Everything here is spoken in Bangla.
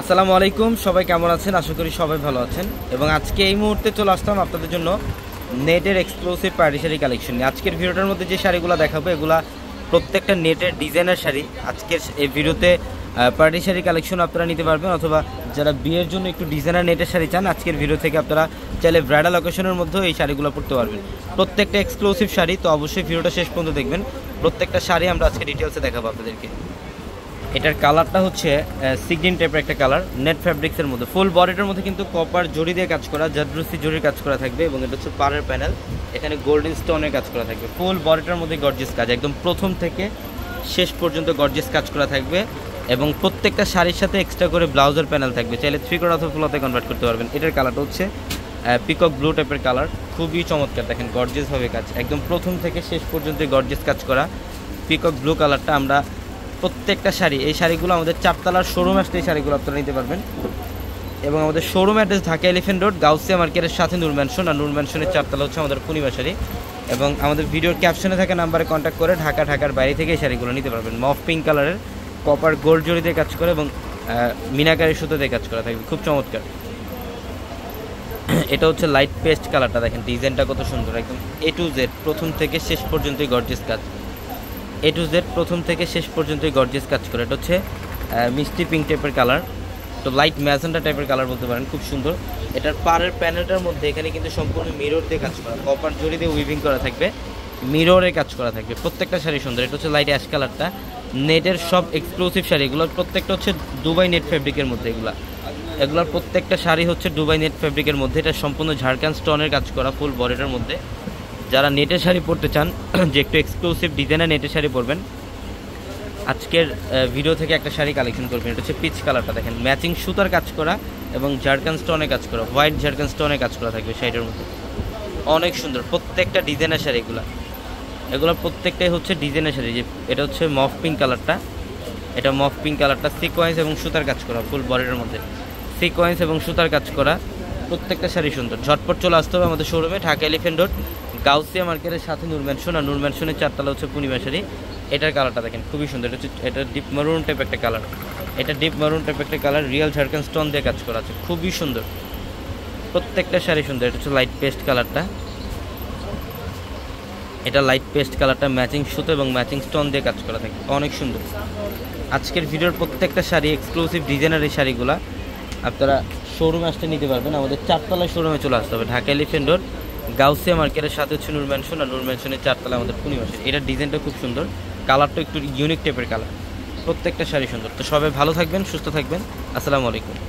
আসসালামু আলাইকুম, সবাই কেমন আছেন? আশা করি সবাই ভালো আছেন। এবং আজকে এই মুহূর্তে চলে আসলাম আপনাদের জন্য নেটের এক্সক্লুসিভ পার্টি শাড়ি কালেকশন নিয়ে। আজকের ভিডিওটার মধ্যে যে শাড়িগুলো দেখাবো এগুলা প্রত্যেকটা নেটের ডিজাইনার শাড়ি। আজকের এই ভিডিওতে পার্টি শাড়ি কালেকশন আপনারা নিতে পারবেন, অথবা যারা বিয়ের জন্য একটু ডিজাইনার নেটের শাড়ি চান আজকের ভিডিও থেকে আপনারা চাইলে ব্রাইডাল অকেশনের মধ্যেও এই শাড়িগুলো পরতে পারবেন। প্রত্যেকটা এক্সক্লুসিভ শাড়ি, তো অবশ্যই ভিডিওটা শেষ পর্যন্ত দেখবেন। প্রত্যেকটা শাড়ি আমরা আজকে ডিটেলসে দেখাবো আপনাদেরকে। এটার কালারটা হচ্ছে সিগ্রিন টাইপের একটা কালার, নেট ফ্যাব্রিক্সের মধ্যে। ফুল বডিটার মধ্যে কিন্তু কপার জড়ি দিয়ে কাজ করা, জাদ্রুসি জড়ির কাজ করা থাকবে, এবং এটা হচ্ছে পাড়ের প্যানেল, এখানে গোল্ডেন স্টোনের কাজ করা থাকবে। ফুল বডিটার মধ্যে গর্জিয়াস কাজ, একদম প্রথম থেকে শেষ পর্যন্ত গর্জিয়াস কাজ করা থাকবে। এবং প্রত্যেকটা শাড়ির সাথে এক্সট্রা করে ব্লাউজের প্যানেল থাকবে, চাইলে 3/4 অথবা ফুলতে কনভার্ট করতে পারবেন। এটার কালারটা হচ্ছে পিকক ব্লু টাইপের কালার, খুবই চমৎকার। দেখেন গর্জিয়াসভাবে কাজ, একদম প্রথম থেকে শেষ পর্যন্ত গর্জিয়াস কাজ করা পিকক ব্লু কালারটা আমরা প্রত্যেকটা শাড়ি, এই শাড়িগুলো আমাদের 4 তলার শোরুম আসলে এই শাড়িগুলো আপনারা নিতে পারবেন। এবং আমাদের showroom address Dhaka elephant road, Gausia মার্কেটের সাথে নূর ম্যানশন, আর নূর ম্যানশনের 4 তলা হচ্ছে আমাদের পূর্ণিমা শাড়ি। এবং আমাদের ভিডিওর ক্যাপশনে থাকা নাম্বারে কন্ট্যাক্ট করে ঢাকার বাইরে থেকে এই শাড়িগুলো নিতে পারবেন। মফ পিঙ্ক কালারের কপার গোল্ড জড়ি দিয়ে কাজ করে এবং মিনাকারি সুতো দিয়ে কাজ করা থাকবে, খুব চমৎকার। এটা হচ্ছে লাইট পেস্ট কালারটা, দেখেন ডিজাইনটা কত সুন্দর, একদম A to Z প্রথম থেকে শেষ পর্যন্তই গর্জিয়াস কাজ। A to Z প্রথম থেকে শেষ পর্যন্তই গর্জিয়াস কাজ করে। এটা হচ্ছে মিষ্টি পিঙ্ক টাইপের কালার, তো লাইট ম্যাজেন্টা টাইপের কালার বলতে পারেন, খুব সুন্দর। এটার পাড়ের প্যানেলটার মধ্যে এখানে কিন্তু সম্পূর্ণ মিরর দিয়ে কাজ করা, কপার জড়ি দিয়ে উইভিং করা থাকবে, মিররে কাজ করা থাকবে। প্রত্যেকটা শাড়ি সুন্দর। এটা হচ্ছে লাইট অ্যাশ কালারটা, নেটের সব এক্সক্লুসিভ শাড়ি, এগুলোর প্রত্যেকটা হচ্ছে দুবাই নেট ফেব্রিকের মধ্যে। এগুলোর প্রত্যেকটা শাড়ি হচ্ছে দুবাই নেট ফেব্রিকের মধ্যে। এটা সম্পূর্ণ ঝাড়খান্ড স্টোনের কাজ করা ফুল বডিটার মধ্যে। যারা নেটের শাড়ি পরতে চান, যে একটু এক্সক্লুসিভ ডিজাইনের নেটের শাড়ি পরবেন, আজকের ভিডিও থেকে একটা শাড়ি কালেকশন করবেন। এটা হচ্ছে পিচ কালারটা, দেখেন ম্যাচিং সুতার কাজ করা এবং ঝাড়খান্ড স্টোনে কাজ করা, হোয়াইট ঝাড়খান্ড স্টোনে কাজ করা থাকবে শাড়িটার মধ্যে। অনেক সুন্দর প্রত্যেকটা ডিজাইনের শাড়ি, এগুলো প্রত্যেকটাই হচ্ছে ডিজাইনের শাড়ি। যে এটা হচ্ছে মফ পিঙ্ক কালারটা, এটা মফ পিঙ্ক কালারটা সিকোয়েন্স এবং সুতার কাজ করা, ফুল বডির মধ্যে সিকোয়েন্স এবং সুতার কাজ করা। প্রত্যেকটা শাড়ি সুন্দর। ঝটপট চলে আসতে হবে আমাদের শোরুমে, ঢাকা এলিফ্যান্ট রোড, গাউসিয়া মার্কেটের সাথে নূর ম্যানশন, আর নূর ম্যানশনের 4 তলা হচ্ছে পূর্ণিমা শাড়ি। এটার কালারটা দেখেন খুবই সুন্দর। এটা ডিপ মারুন টাইপ একটা কালার, এটা ডিপ মারুন টাইপ একটা কালার, রিয়েল ঝাড়খান্ড স্টোন দিয়ে কাজ করা আছে, খুবই সুন্দর। প্রত্যেকটা শাড়ি সুন্দর। এটা হচ্ছে লাইট পেস্ট কালারটা, এটা লাইট পেস্ট কালারটা ম্যাচিং সুতো এবং ম্যাচিং স্টোন দিয়ে কাজ করা থাকে, অনেক সুন্দর। আজকের ভিডিওর প্রত্যেকটা শাড়ি এক্সক্লুসিভ ডিজাইনার এই শাড়িগুলো আপনারা শোরুমে আসতে নিতে পারবেন। আমাদের 4 তলায় শোরুমে চলে আসতে হবে, ঢাকা এলিফ্যান্ট রোড, গাউসিয়া মার্কেটের সাথে হচ্ছে নূর ম্যানশন, আর নূর ম্যানশনের 4 তলায় আমাদের পূর্ণিমা শাড়ি। এটার ডিজাইনটা খুব সুন্দর, কালারটা একটু ইউনিক টাইপের কালার, প্রত্যেকটা শাড়ি সুন্দর। তো সবাই ভালো থাকবেন, সুস্থ থাকবেন। আসসালামু আলাইকুম।